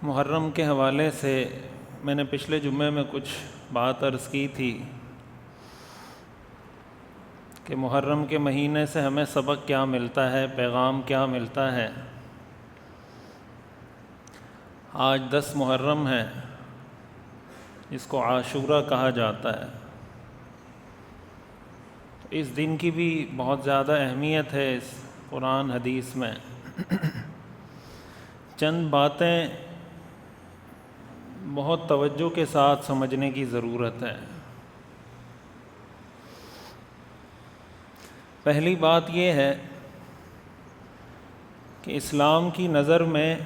محرم کے حوالے سے میں نے پچھلے جمعے میں کچھ بات عرض کی تھی کہ محرم کے مہینے سے ہمیں سبق کیا ملتا ہے، پیغام کیا ملتا ہے۔ آج 10 محرم ہے، اس کو عاشورہ کہا جاتا ہے۔ اس دن کی بھی بہت زیادہ اہمیت ہے اس قرآن حدیث میں۔ چند باتیں بہت توجہ کے ساتھ سمجھنے کی ضرورت ہے۔ پہلی بات یہ ہے کہ اسلام کی نظر میں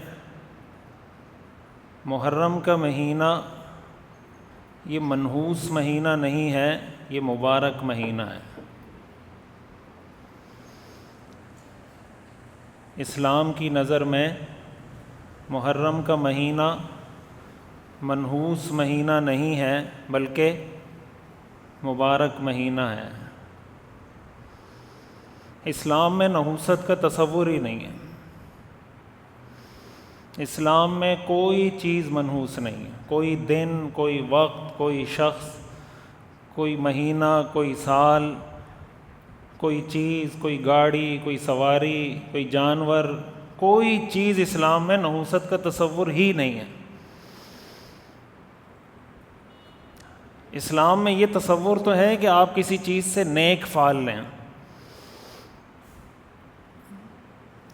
محرم کا مہینہ یہ منحوس مہینہ نہیں ہے، یہ مبارک مہینہ ہے۔ اسلام کی نظر میں محرم کا مہینہ منحوس مہینہ نہیں ہے بلکہ مبارک مہینہ ہے۔ اسلام میں نحوست کا تصور ہی نہیں ہے۔ اسلام میں کوئی چیز منحوس نہیں ہے، کوئی دن، کوئی وقت، کوئی شخص، کوئی مہینہ، کوئی سال، کوئی چیز، کوئی گاڑی، کوئی سواری، کوئی جانور، کوئی چیز اسلام میں نحوست کا تصور ہی نہیں ہے۔ اسلام میں یہ تصور تو ہے کہ آپ کسی چیز سے نیک فعل لیں،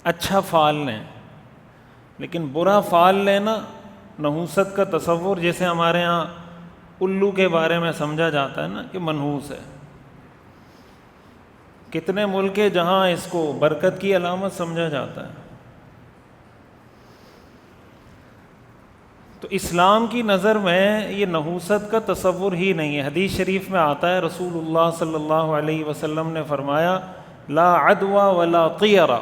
اچھا فعل لیں، لیکن برا فعل لینا، نحوست کا تصور، جیسے ہمارے ہاں الو کے بارے میں سمجھا جاتا ہے نا کہ منحوس ہے۔ کتنے ملک ہیں جہاں اس کو برکت کی علامت سمجھا جاتا ہے۔ تو اسلام کی نظر میں یہ نحوست کا تصور ہی نہیں ہے۔ حدیث شریف میں آتا ہے، رسول اللہ صلی اللہ علیہ وسلم نے فرمایا لا عدوى ولا طیرہ،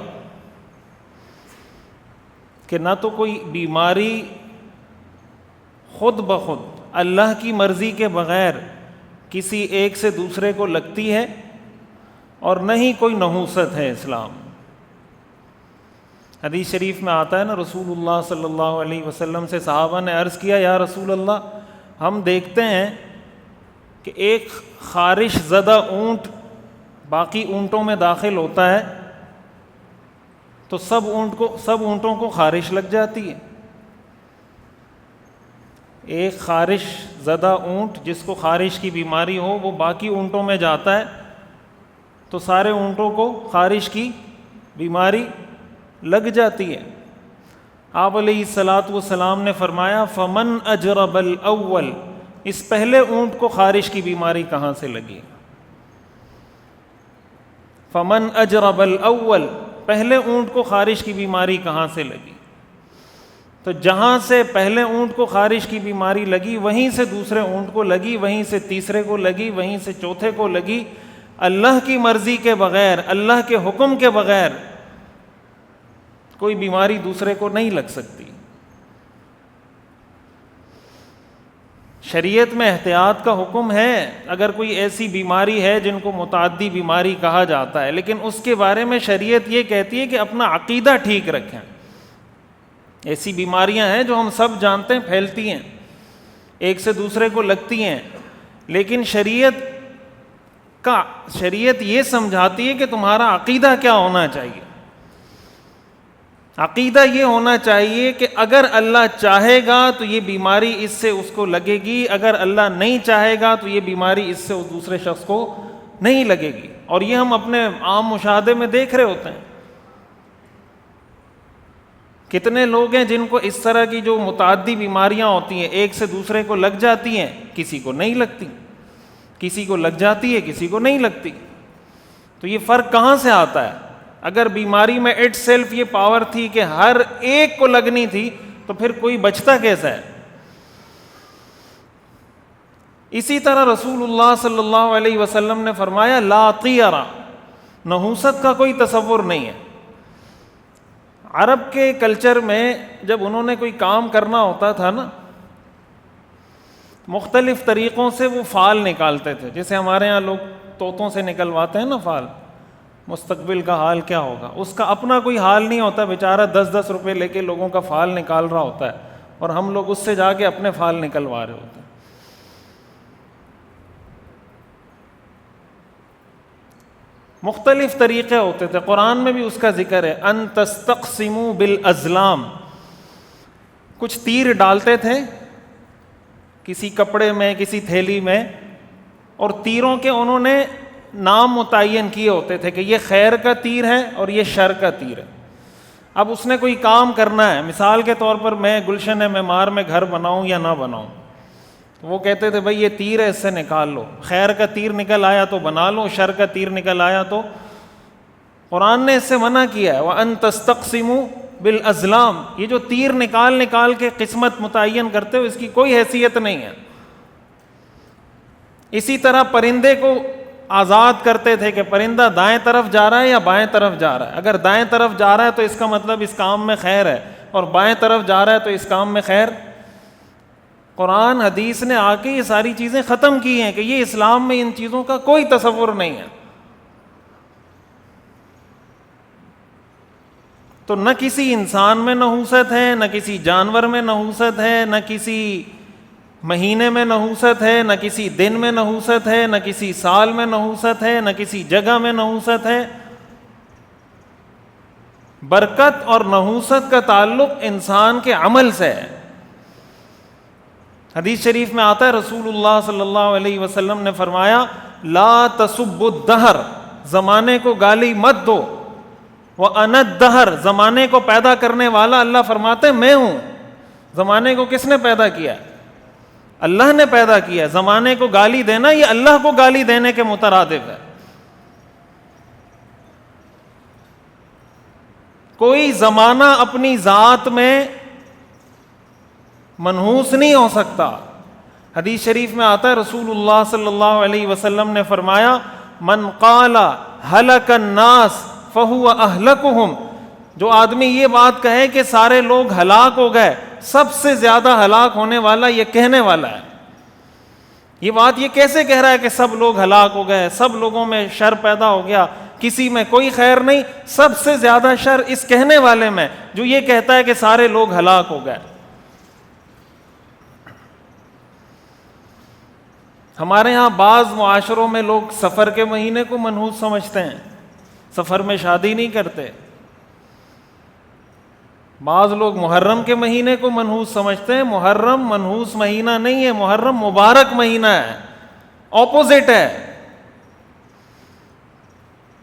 کہ نہ تو کوئی بیماری خود بخود اللہ کی مرضی کے بغیر کسی ایک سے دوسرے کو لگتی ہے، اور نہ ہی کوئی نحوست ہے اسلام۔ حدیث شریف میں آتا ہے نا، رسول اللہ صلی اللہ علیہ وسلم سے صحابہ نے عرض کیا، یا رسول اللہ، ہم دیکھتے ہیں کہ ایک خارش زدہ اونٹ باقی اونٹوں میں داخل ہوتا ہے تو سب اونٹوں کو خارش لگ جاتی ہے۔ ایک خارش زدہ اونٹ جس کو خارش کی بیماری ہو، وہ باقی اونٹوں میں جاتا ہے تو سارے اونٹوں کو خارش کی بیماری لگ جاتی ہے۔ آپ علیہ الصلاۃ والسلام نے فرمایا فمن اجرب الاول، اس پہلے اونٹ کو خارش کی بیماری کہاں سے لگی؟ فمن اجرب الاول، پہلے اونٹ کو خارش کی بیماری کہاں سے لگی؟ تو جہاں سے پہلے اونٹ کو خارش کی بیماری لگی، وہیں سے دوسرے اونٹ کو لگی، وہیں سے تیسرے کو لگی، وہیں سے چوتھے کو لگی۔ اللہ کی مرضی کے بغیر، اللہ کے حکم کے بغیر کوئی بیماری دوسرے کو نہیں لگ سکتی۔ شریعت میں احتیاط کا حکم ہے اگر کوئی ایسی بیماری ہے جن کو متعدی بیماری کہا جاتا ہے، لیکن اس کے بارے میں شریعت یہ کہتی ہے کہ اپنا عقیدہ ٹھیک رکھیں۔ ایسی بیماریاں ہیں جو ہم سب جانتے ہیں پھیلتی ہیں، ایک سے دوسرے کو لگتی ہیں، لیکن شریعت یہ سمجھاتی ہے کہ تمہارا عقیدہ کیا ہونا چاہیے۔ عقیدہ یہ ہونا چاہیے کہ اگر اللہ چاہے گا تو یہ بیماری اس سے اس کو لگے گی، اگر اللہ نہیں چاہے گا تو یہ بیماری اس سے اس دوسرے شخص کو نہیں لگے گی۔ اور یہ ہم اپنے عام مشاہدے میں دیکھ رہے ہوتے ہیں، کتنے لوگ ہیں جن کو اس طرح کی جو متعدی بیماریاں ہوتی ہیں، ایک سے دوسرے کو لگ جاتی ہیں، کسی کو نہیں لگتی، کسی کو لگ جاتی ہے، کسی کو نہیں لگتی۔ تو یہ فرق کہاں سے آتا ہے؟ اگر بیماری میں اٹ سیلف یہ پاور تھی کہ ہر ایک کو لگنی تھی تو پھر کوئی بچتا کیسا ہے؟ اسی طرح رسول اللہ صلی اللہ علیہ وسلم نے فرمایا لا طیرہ، نحوست کا کوئی تصور نہیں ہے۔ عرب کے کلچر میں جب انہوں نے کوئی کام کرنا ہوتا تھا نا، مختلف طریقوں سے وہ فال نکالتے تھے، جیسے ہمارے ہاں لوگ طوطوں سے نکلواتے ہیں نا فال، مستقبل کا حال کیا ہوگا، اس کا اپنا کوئی حال نہیں ہوتا، بیچارہ 10-10 روپے لے کے لوگوں کا فال نکال رہا ہوتا ہے، اور ہم لوگ اس سے جا کے اپنے پھال نکلوا رہے ہوتے ہیں. مختلف طریقے ہوتے تھے. قرآن میں بھی اس کا ذکر ہے, ان تستقسموا بالازلام. کچھ تیر ڈالتے تھے کسی کپڑے میں, کسی تھیلی میں, اور تیروں کے انہوں نے نام متعین کیے ہوتے تھے کہ یہ خیر کا تیر ہے اور یہ شر کا تیر ہے. اب اس نے کوئی کام کرنا ہے, مثال کے طور پر میں گلشن معمار میں گھر بناؤں یا نہ بناؤں, تو وہ کہتے تھے بھائی یہ تیر ہے, اس سے نکال لو. خیر کا تیر نکل آیا تو بنا لو, شر کا تیر نکل آیا تو. قرآن نے اس سے منع کیا ہے, وَأَن تَسْتَقْسِمُوا بِالْأَزْلَامِ. یہ جو تیر نکال کے قسمت متعین کرتے ہو, اس کی کوئی حیثیت نہیں ہے. اسی طرح پرندے کو آزاد کرتے تھے کہ پرندہ دائیں طرف جا رہا ہے یا بائیں طرف جا رہا ہے. اگر دائیں طرف جا رہا ہے تو اس کا مطلب اس کام میں خیر ہے, اور بائیں طرف جا رہا ہے تو اس کام میں خیر. قرآن حدیث نے آ کے یہ ساری چیزیں ختم کی ہیں کہ یہ اسلام میں ان چیزوں کا کوئی تصور نہیں ہے. تو نہ کسی انسان میں نحوست ہے, نہ کسی جانور میں نحوست ہے, نہ کسی مہینے میں نحوست ہے, نہ کسی دن میں نحوست ہے, نہ کسی سال میں نحوست ہے, نہ کسی جگہ میں نحوست ہے. برکت اور نحوست کا تعلق انسان کے عمل سے ہے. حدیث شریف میں آتا ہے, رسول اللہ صلی اللہ علیہ وسلم نے فرمایا, لا تسبوا الدہر, زمانے کو گالی مت دو. وَأَنَا الدَّهْرُ, زمانے کو پیدا کرنے والا اللہ فرماتے میں ہوں. زمانے کو کس نے پیدا کیا؟ اللہ نے پیدا کیا. زمانے کو گالی دینا یہ اللہ کو گالی دینے کے مترادف ہے. کوئی زمانہ اپنی ذات میں منحوس نہیں ہو سکتا. حدیث شریف میں آتا ہے, رسول اللہ صلی اللہ علیہ وسلم نے فرمایا, من قال ہلک الناس فہو اہلکہم, جو آدمی یہ بات کہے کہ سارے لوگ ہلاک ہو گئے, سب سے زیادہ ہلاک ہونے والا یہ کہنے والا ہے. یہ بات یہ کیسے کہہ رہا ہے کہ سب لوگ ہلاک ہو گئے, سب لوگوں میں شر پیدا ہو گیا, کسی میں کوئی خیر نہیں. سب سے زیادہ شر اس کہنے والے میں جو یہ کہتا ہے کہ سارے لوگ ہلاک ہو گئے. ہمارے ہاں بعض معاشروں میں لوگ سفر کے مہینے کو منحوس سمجھتے ہیں, سفر میں شادی نہیں کرتے. بعض لوگ محرم کے مہینے کو منحوس سمجھتے ہیں. محرم منحوس مہینہ نہیں ہے, محرم مبارک مہینہ ہے, اپوزٹ ہے.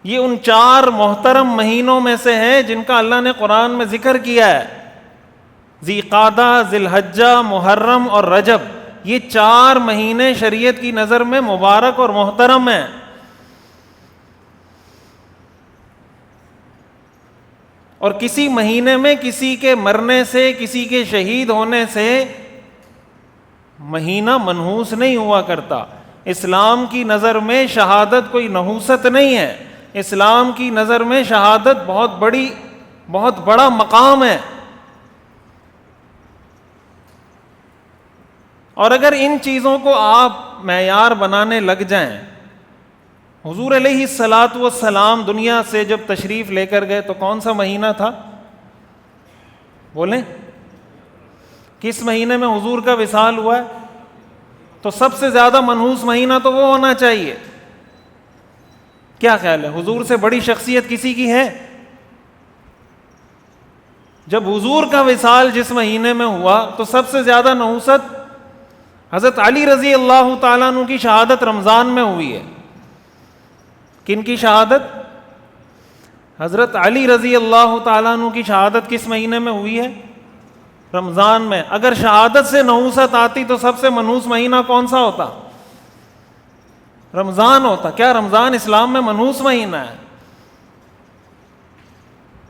یہ ان 4 محترم مہینوں میں سے ہے جن کا اللہ نے قرآن میں ذکر کیا ہے. ذی قعدہ, ذی الحجہ, محرم اور رجب, یہ 4 مہینے شریعت کی نظر میں مبارک اور محترم ہیں. اور کسی مہینے میں کسی کے مرنے سے, کسی کے شہید ہونے سے مہینہ منحوس نہیں ہوا کرتا. اسلام کی نظر میں شہادت کوئی نحوست نہیں ہے. اسلام کی نظر میں شہادت بہت بڑا مقام ہے. اور اگر ان چیزوں کو آپ معیار بنانے لگ جائیں, حضور علیہ الصلاۃ والسلام دنیا سے جب تشریف لے کر گئے تو کون سا مہینہ تھا؟ بولیں, کس مہینے میں حضور کا وصال ہوا ہے؟ تو سب سے زیادہ منحوس مہینہ تو وہ ہونا چاہیے. کیا خیال ہے, حضور سے بڑی شخصیت کسی کی ہے؟ جب حضور کا وصال جس مہینے میں ہوا تو سب سے زیادہ نحوست حضرت علی رضی اللہ تعالیٰ عنہ کی شہادت رمضان میں ہوئی ہے. کن کی شہادت؟ حضرت علی رضی اللہ تعالیٰ عنہ کی شہادت کس مہینے میں ہوئی ہے؟ رمضان میں. اگر شہادت سے نحوست آتی تو سب سے منحوس مہینہ کون سا ہوتا؟ رمضان ہوتا. کیا رمضان اسلام میں منحوس مہینہ ہے؟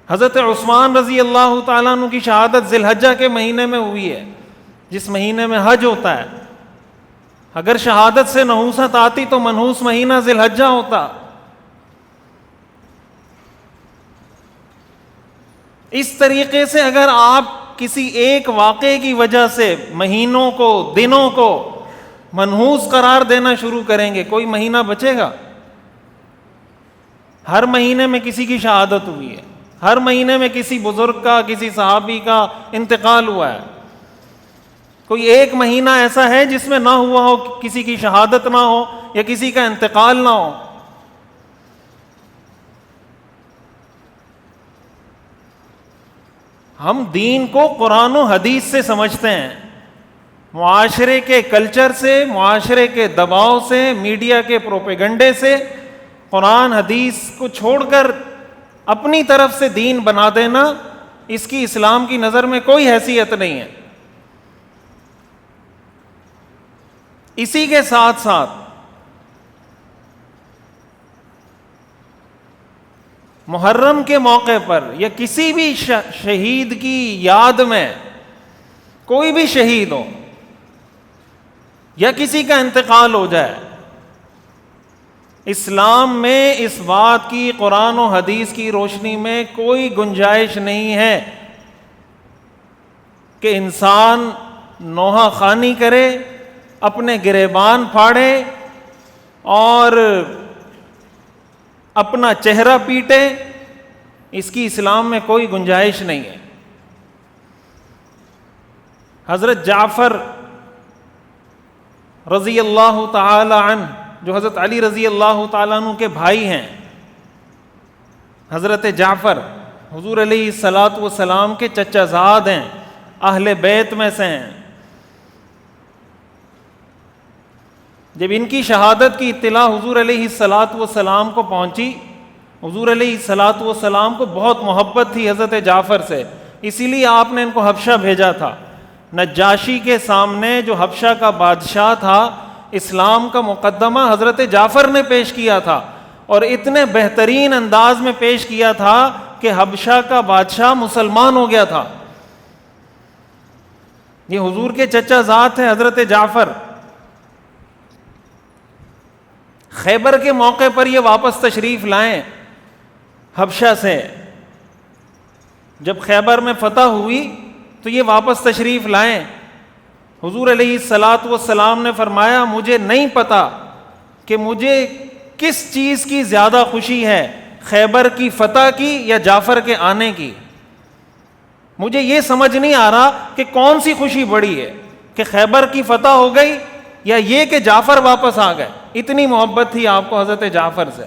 حضرت عثمان رضی اللہ تعالیٰ عنہ کی شہادت ذی الحجہ کے مہینے میں ہوئی ہے, جس مہینے میں حج ہوتا ہے. اگر شہادت سے نحوست آتی تو منحوس مہینہ ذی الحجہ ہوتا. اس طریقے سے اگر آپ کسی ایک واقعے کی وجہ سے مہینوں کو, دنوں کو منحوس قرار دینا شروع کریں گے, کوئی مہینہ بچے گا؟ ہر مہینے میں کسی کی شہادت ہوئی ہے, ہر مہینے میں کسی بزرگ کا, کسی صحابی کا انتقال ہوا ہے. کوئی ایک مہینہ ایسا ہے جس میں نہ ہوا ہو کسی کی شہادت نہ ہو یا کسی کا انتقال نہ ہو. ہم دین کو قرآن و حدیث سے سمجھتے ہیں، معاشرے کے کلچر سے، معاشرے کے دباؤ سے، میڈیا کے پروپیگنڈے سے قرآن حدیث کو چھوڑ کر اپنی طرف سے دین بنا دینا، اس کی اسلام کی نظر میں کوئی حیثیت نہیں ہے. اسی کے ساتھ ساتھ محرم کے موقع پر یا کسی بھی شہید کی یاد میں، کوئی بھی شہید ہو یا کسی کا انتقال ہو جائے، اسلام میں اس بات کی قرآن و حدیث کی روشنی میں کوئی گنجائش نہیں ہے کہ انسان نوحہ خوانی کرے، اپنے گریبان پھاڑے اور اپنا چہرہ پیٹے. اس کی اسلام میں کوئی گنجائش نہیں ہے. حضرت جعفر رضی اللہ تعالی عنہ، جو حضرت علی رضی اللہ تعالیٰ عنہ کے بھائی ہیں، حضرت جعفر حضور علیہ الصلاۃ والسلام کے چچا زاد ہیں، اہل بیت میں سے ہیں. جب ان کی شہادت کی اطلاع حضور علیہ الصلاۃ والسلام کو پہنچی، حضور علیہ الصلاۃ والسلام کو بہت محبت تھی حضرت جعفر سے، اسی لیے آپ نے ان کو حبشہ بھیجا تھا. نجاشی کے سامنے جو حبشہ کا بادشاہ تھا، اسلام کا مقدمہ حضرت جعفر نے پیش کیا تھا، اور اتنے بہترین انداز میں پیش کیا تھا کہ حبشہ کا بادشاہ مسلمان ہو گیا تھا. یہ حضور کے چچا زاد تھے حضرت جعفر. خیبر کے موقع پر یہ واپس تشریف لائیں حبشہ سے. جب خیبر میں فتح ہوئی تو یہ واپس تشریف لائیں. حضور علیہ الصلاۃ والسلام نے فرمایا، مجھے نہیں پتا کہ مجھے کس چیز کی زیادہ خوشی ہے، خیبر کی فتح کی یا جعفر کے آنے کی. مجھے یہ سمجھ نہیں آ رہا کہ کون سی خوشی بڑی ہے، کہ خیبر کی فتح ہو گئی یا یہ کہ جعفر واپس آ گئے. اتنی محبت تھی آپ کو حضرت جعفر سے.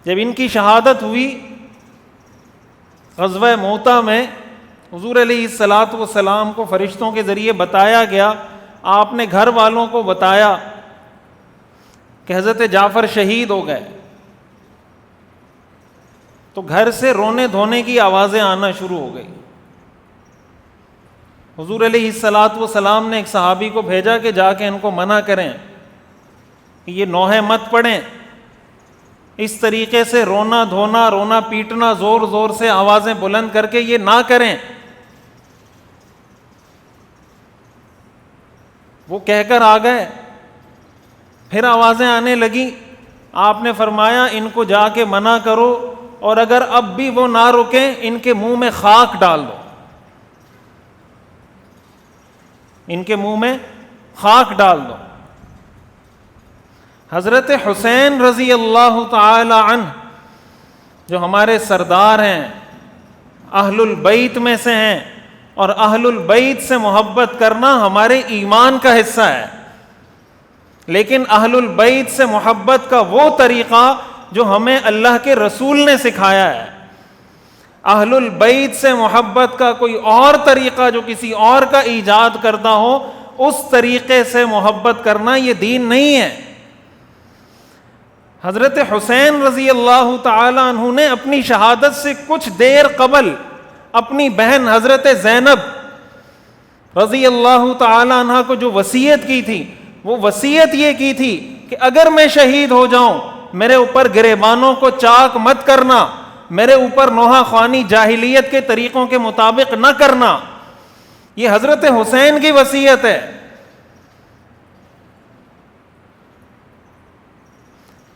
جب ان کی شہادت ہوئی غزوہ موتہ میں، حضور علیہ الصلاۃ والسلام کو فرشتوں کے ذریعے بتایا گیا، آپ نے گھر والوں کو بتایا کہ حضرت جعفر شہید ہو گئے، تو گھر سے رونے دھونے کی آوازیں آنا شروع ہو گئی. حضور علیہ الصلاۃ والسلام نے ایک صحابی کو بھیجا کہ جا کے ان کو منع کریں کہ یہ نوحے مت پڑھیں، اس طریقے سے رونا دھونا، رونا پیٹنا، زور زور سے آوازیں بلند کر کے یہ نہ کریں. وہ کہہ کر آ گئے، پھر آوازیں آنے لگیں. آپ نے فرمایا ان کو جا کے منع کرو، اور اگر اب بھی وہ نہ رکیں ان کے منہ میں خاک ڈال دو، ان کے منہ میں خاک ڈال دو. حضرت حسین رضی اللہ تعالی عنہ جو ہمارے سردار ہیں، اہل البیت میں سے ہیں، اور اہل البیت سے محبت کرنا ہمارے ایمان کا حصہ ہے. لیکن اہل البیت سے محبت کا وہ طریقہ جو ہمیں اللہ کے رسول نے سکھایا ہے. اہل البیت سے محبت کا کوئی اور طریقہ جو کسی اور کا ایجاد کرتا ہو، اس طریقے سے محبت کرنا یہ دین نہیں ہے. حضرت حسین رضی اللہ تعالی عنہ نے اپنی شہادت سے کچھ دیر قبل اپنی بہن حضرت زینب رضی اللہ تعالی عنہ کو جو وصیت کی تھی، وہ وصیت یہ کی تھی کہ اگر میں شہید ہو جاؤں میرے اوپر گریبانوں کو چاک مت کرنا، میرے اوپر نوحہ خوانی جاہلیت کے طریقوں کے مطابق نہ کرنا. یہ حضرت حسین کی وصیت ہے.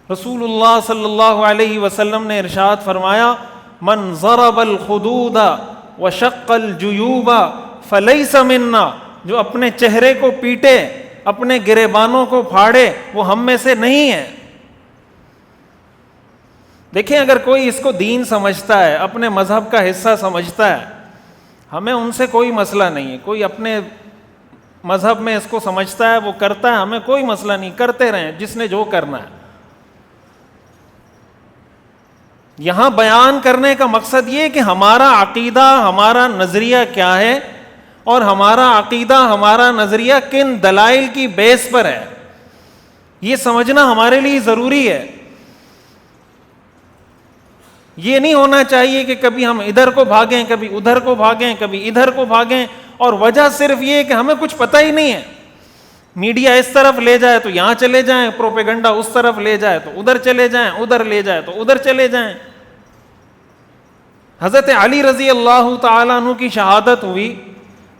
رسول اللہ صلی اللہ علیہ وسلم نے ارشاد فرمایا، من ضرب الخدود وشق الجیوب فلیس منا، جو اپنے چہرے کو پیٹے، اپنے گریبانوں کو پھاڑے، وہ ہم میں سے نہیں ہے. دیکھیں اگر کوئی اس کو دین سمجھتا ہے، اپنے مذہب کا حصہ سمجھتا ہے، ہمیں ان سے کوئی مسئلہ نہیں ہے. کوئی اپنے مذہب میں اس کو سمجھتا ہے وہ کرتا ہے, ہمیں کوئی مسئلہ نہیں, کرتے رہیں جس نے جو کرنا ہے. یہاں بیان کرنے کا مقصد یہ کہ ہمارا عقیدہ, ہمارا نظریہ کیا ہے, اور ہمارا عقیدہ, ہمارا نظریہ کن دلائل کی بیس پر ہے, یہ سمجھنا ہمارے لیے ضروری ہے. یہ نہیں ہونا چاہیے کہ کبھی ہم ادھر کو بھاگیں, کبھی ادھر کو بھاگیں, کبھی ادھر کو بھاگیں, اور وجہ صرف یہ کہ ہمیں کچھ پتہ ہی نہیں ہے. میڈیا اس طرف لے جائے تو یہاں چلے جائیں, پروپیگنڈا اس طرف لے جائے تو ادھر چلے جائیں, ادھر لے جائے تو ادھر چلے جائیں. حضرت علی رضی اللہ تعالیٰ عنہ کی شہادت ہوئی.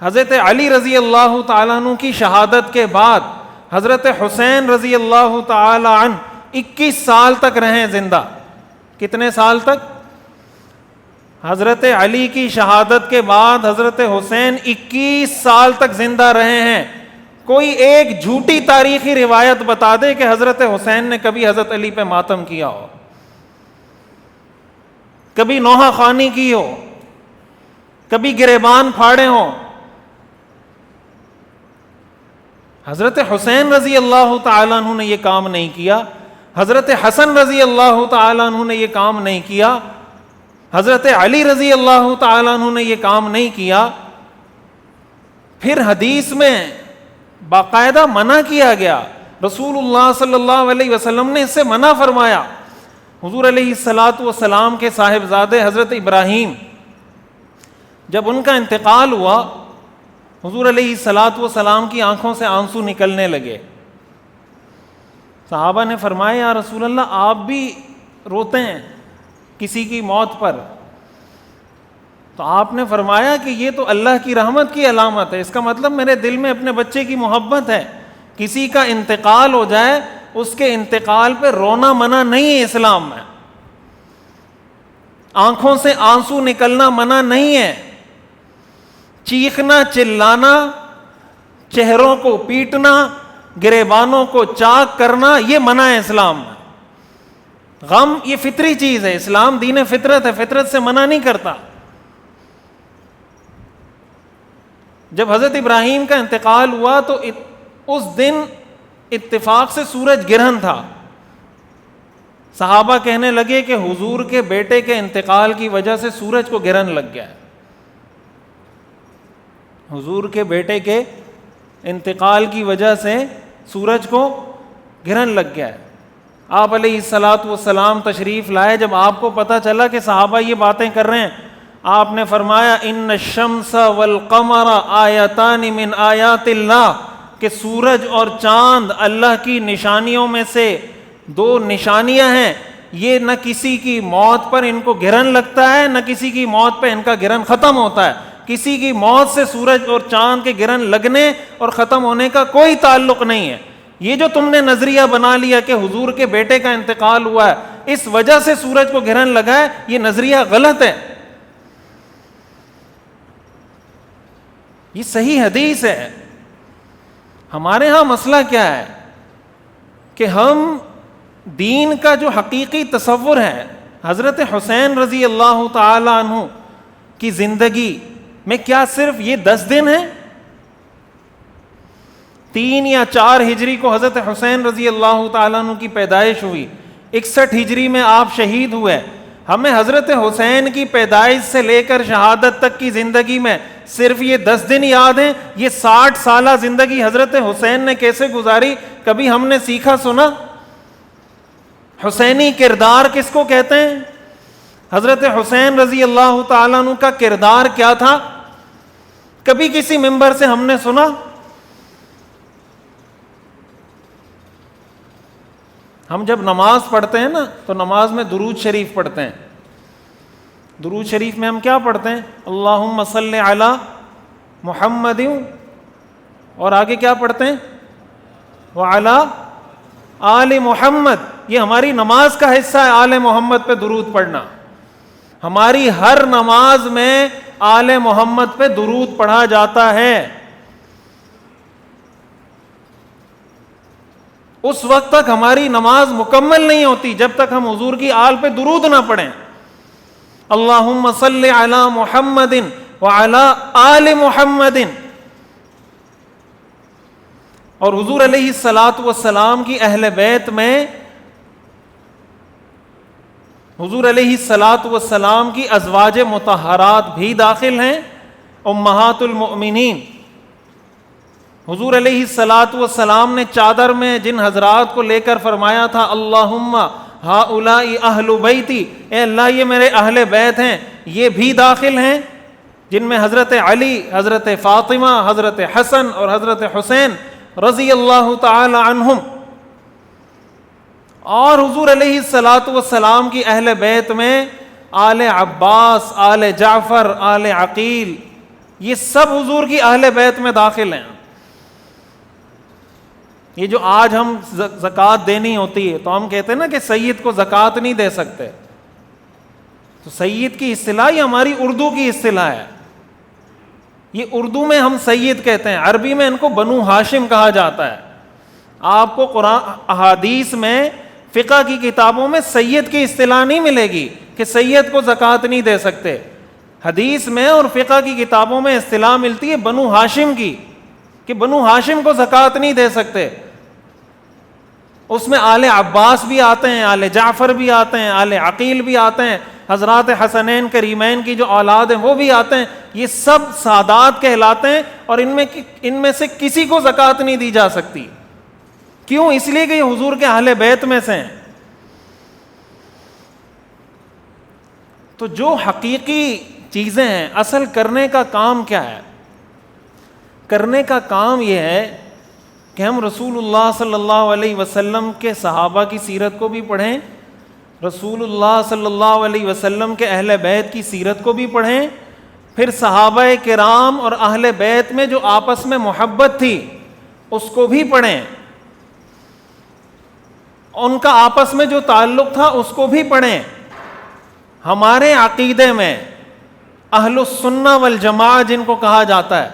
حضرت علی رضی اللہ تعالیٰ عنہ کی شہادت کے بعد حضرت حسین رضی اللہ تعالیٰ عنہ 21 سال تک رہے زندہ. کتنے سال تک؟ حضرت علی کی شہادت کے بعد حضرت حسین 21 سال تک زندہ رہے ہیں. کوئی ایک جھوٹی تاریخی روایت بتا دے کہ حضرت حسین نے کبھی حضرت علی پہ ماتم کیا ہو, کبھی نوحہ خوانی کی ہو, کبھی گریبان پھاڑے ہوں. حضرت حسین رضی اللہ تعالیٰ عنہ نے یہ کام نہیں کیا. حضرت حسن رضی اللہ تعالیٰ عنہ نے یہ کام نہیں کیا. حضرت علی رضی اللہ تعالیٰ عنہ نے یہ کام نہیں کیا. پھر حدیث میں باقاعدہ منع کیا گیا. رسول اللہ صلی اللہ علیہ وسلم نے اس سے منع فرمایا. حضور علیہ الصلاۃ والسلام کے صاحبزادے حضرت ابراہیم, جب ان کا انتقال ہوا, حضور علیہ الصلاۃ والسلام کی آنکھوں سے آنسو نکلنے لگے. صحابہ نے فرمایا یا رسول اللہ آپ بھی روتے ہیں کسی کی موت پر؟ تو آپ نے فرمایا کہ یہ تو اللہ کی رحمت کی علامت ہے, اس کا مطلب میرے دل میں اپنے بچے کی محبت ہے. کسی کا انتقال ہو جائے اس کے انتقال پہ رونا منع نہیں ہے اسلام میں, آنکھوں سے آنسو نکلنا منع نہیں ہے, چیخنا چلانا, چہروں کو پیٹنا, گریبانوں کو چاک کرنا یہ منع ہے اسلام میں. غم یہ فطری چیز ہے, اسلام دین فطرت ہے, فطرت سے منع نہیں کرتا. جب حضرت ابراہیم کا انتقال ہوا تو اس دن اتفاق سے سورج گرہن تھا. صحابہ کہنے لگے کہ حضور کے بیٹے کے انتقال کی وجہ سے سورج کو گرہن لگ گیا ہے. حضور کے بیٹے کے انتقال کی وجہ سے سورج کو گرہن لگ گیا ہے. آپ علیہ الصلاۃ والسلام تشریف لائے. جب آپ کو پتہ چلا کہ صحابہ یہ باتیں کر رہے ہیں, آپ نے فرمایا ان الشمس والقمر آیتان من آیات اللہ, کہ سورج اور چاند اللہ کی نشانیوں میں سے دو نشانیاں ہیں. یہ نہ کسی کی موت پر ان کو گرہن لگتا ہے, نہ کسی کی موت پہ ان کا گرہن ختم ہوتا ہے. کسی کی موت سے سورج اور چاند کے گرہن لگنے اور ختم ہونے کا کوئی تعلق نہیں ہے. یہ جو تم نے نظریہ بنا لیا کہ حضور کے بیٹے کا انتقال ہوا ہے اس وجہ سے سورج کو گرہن لگا ہے, یہ نظریہ غلط ہے. یہ صحیح حدیث ہے. ہمارے ہاں مسئلہ کیا ہے کہ ہم دین کا جو حقیقی تصور ہے, حضرت حسین رضی اللہ تعالی عنہ کی زندگی میں کیا صرف یہ 10 دن ہیں؟ 3 یا 4 ہجری کو حضرت حسین رضی اللہ تعالیٰ عنہ کی پیدائش ہوئی, 61 ہجری میں آپ شہید ہوئے. ہمیں حضرت حسین کی پیدائش سے لے کر شہادت تک کی زندگی میں صرف یہ 10 دن یاد ہیں. یہ 60 سالہ زندگی حضرت حسین نے کیسے گزاری کبھی ہم نے سیکھا سنا؟ حسینی کردار کس کو کہتے ہیں؟ حضرت حسین رضی اللہ تعالیٰ عنہ کا کردار کیا تھا کبھی کسی منبر سے ہم نے سنا؟ ہم جب نماز پڑھتے ہیں نا تو نماز میں درود شریف پڑھتے ہیں. درود شریف میں ہم کیا پڑھتے ہیں؟ اللہم صلی علی محمد, اور آگے کیا پڑھتے ہیں؟ وعلی آل محمد. یہ ہماری نماز کا حصہ ہے, آل محمد پہ درود پڑھنا. ہماری ہر نماز میں آل محمد پہ درود پڑھا جاتا ہے. اس وقت تک ہماری نماز مکمل نہیں ہوتی جب تک ہم حضور کی آل پہ درود نہ پڑھیں. اللہم صلی علی محمد وعلی آل محمد. اور حضور علیہ الصلاۃ والسلام کی اہل بیت میں حضور علیہ الصلاۃ والسلام کی ازواج مطہرات بھی داخل ہیں، امہات المؤمنین. حضور علیہ الصلاۃ والسلام نے چادر میں جن حضرات کو لے کر فرمایا تھا اللہم ہؤلاء اہل بیتی، اے اللہ یہ میرے اہل بیت ہیں، یہ بھی داخل ہیں، جن میں حضرت علی، حضرت فاطمہ، حضرت حسن اور حضرت حسین رضی اللہ تعالی عنہم. اور حضور علیہ الصلاۃ والسلام کی اہل بیت میں آل عباس، آل جعفر، آل عقیل، یہ سب حضور کی اہل بیت میں داخل ہیں. یہ جو آج ہم زکوٰۃ دینی ہوتی ہے تو ہم کہتے ہیں نا کہ سید کو زکوٰۃ نہیں دے سکتے، تو سید کی اصطلاح یہ ہماری اردو کی اصطلاح ہے. یہ اردو میں ہم سید کہتے ہیں، عربی میں ان کو بنو ہاشم کہا جاتا ہے. آپ کو قرآن احادیث میں، فقہ کی کتابوں میں سید کی اصطلاح نہیں ملے گی کہ سید کو زکوٰۃ نہیں دے سکتے. حدیث میں اور فقہ کی کتابوں میں اصطلاح ملتی ہے بنو ہاشم کی، کہ بنو ہاشم کو زکوٰۃ نہیں دے سکتے. اس میں آل عباس بھی آتے ہیں، آل جعفر بھی آتے ہیں، آل عقیل بھی آتے ہیں، حضرات حسنین کریمین کی جو اولاد ہیں وہ بھی آتے ہیں. یہ سب سادات کہلاتے ہیں، اور ان میں سے کسی کو زکوٰۃ نہیں دی جا سکتی. کیوں؟ اس لیے کہ یہ حضور کے اہل بیت میں سے ہیں. تو جو حقیقی چیزیں ہیں، اصل کرنے کا کام کیا ہے؟ کرنے کا کام یہ ہے کہ ہم رسول اللہ صلی اللہ علیہ وسلم کے صحابہ کی سیرت کو بھی پڑھیں، رسول اللہ صلی اللہ علیہ وسلم کے اہل بیت کی سیرت کو بھی پڑھیں، پھر صحابہ کرام اور اہل بیت میں جو آپس میں محبت تھی اس کو بھی پڑھیں، ان کا آپس میں جو تعلق تھا اس کو بھی پڑھیں. ہمارے عقیدے میں اہل السنہ والجماعہ جن کو کہا جاتا ہے،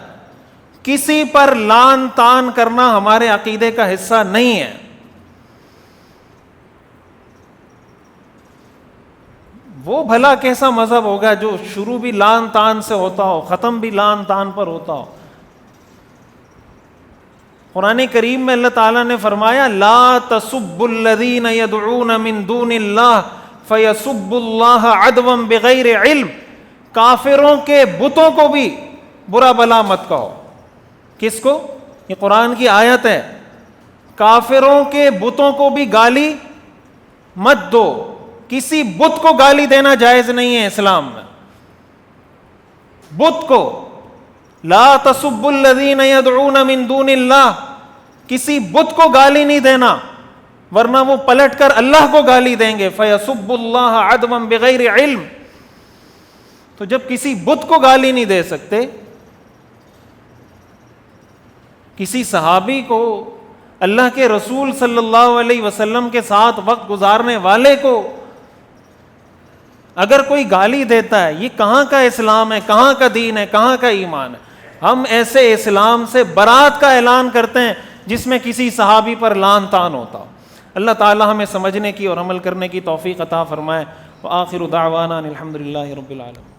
کسی پر لان تان کرنا ہمارے عقیدے کا حصہ نہیں ہے. وہ بھلا کیسا مذہب ہوگا جو شروع بھی لان تان سے ہوتا ہو، ختم بھی لان تان پر ہوتا ہو. قرآن کریم میں اللہ تعالیٰ نے فرمایا لا تسبوا الذین یدعون من دون اللہ فیسبوا اللہ عدوا بغیر علم. کافروں کے بتوں کو بھی برا بلا مت کہو. کس کو؟ یہ قرآن کی آیت ہے. کافروں کے بتوں کو بھی گالی مت دو. کسی بت کو گالی دینا جائز نہیں ہے اسلام میں. بت کو لا تسبوا الذین یدعون من دون اللہ، کسی بت کو گالی نہیں دینا ورنہ وہ پلٹ کر اللہ کو گالی دیں گے. فیسبوا اللہ عدوا بغیر علم. تو جب کسی بت کو گالی نہیں دے سکتے، کسی صحابی کو، اللہ کے رسول صلی اللہ علیہ وسلم کے ساتھ وقت گزارنے والے کو اگر کوئی گالی دیتا ہے، یہ کہاں کا اسلام ہے، کہاں کا دین ہے، کہاں کا ایمان ہے؟ ہم ایسے اسلام سے برات کا اعلان کرتے ہیں جس میں کسی صحابی پر لان تان ہوتا. اللہ تعالی ہمیں سمجھنے کی اور عمل کرنے کی توفیق عطا فرمائے. وآخر دعوانا الحمد للہ رب العالمین.